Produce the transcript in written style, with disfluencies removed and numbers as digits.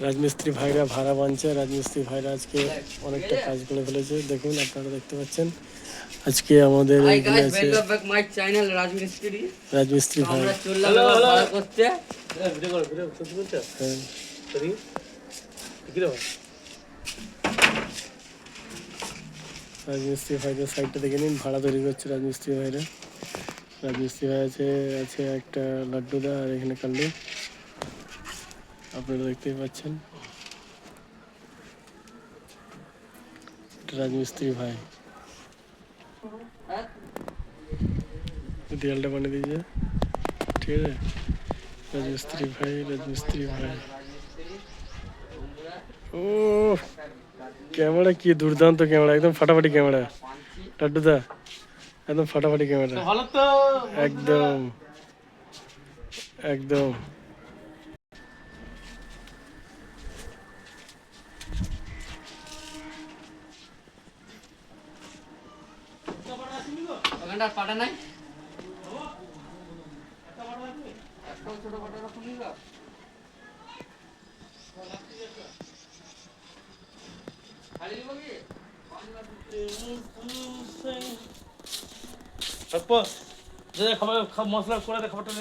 রাজমিস্ত্রি ভাইরা ভাড়া বানছে। রাজমিস্ত্রি ভাইরা আজকে অনেকটা কাজ করে ফেলেছে, দেখুন আপনারা দেখতে পাচ্ছেন। আজকে আমাদের এখানে আছে রাজমিস্ত্রি ভাই। রাজমিস্ত্রি ভাইদের সাইডটা দেখে নিন, ভাড়া তৈরি করছে রাজমিস্ত্রি ভাইরা। রাজমিস্ত্রি ভাই আছে একটা লাড্ডুদা আর এখানে কাল্লু, আপনারা দেখতেই পাচ্ছেন। রাজমিস্ত্রি ভাই দেয়ালটা বানিয়ে দিয়েছে, ঠিক আছে। রাজমিস্ত্রি ভাই, রাজমিস্ত্রি ভাই। ও ক্যামেরা কি দুর্দান্ত ক্যামেরা, একদম ফাটাফাটি ক্যামেরা লাড্ডুদা, একদম ফাটাফাটি ক্যামেরা, একদম একদম। পাটা নাই খাবার মশলা করে খাবারটা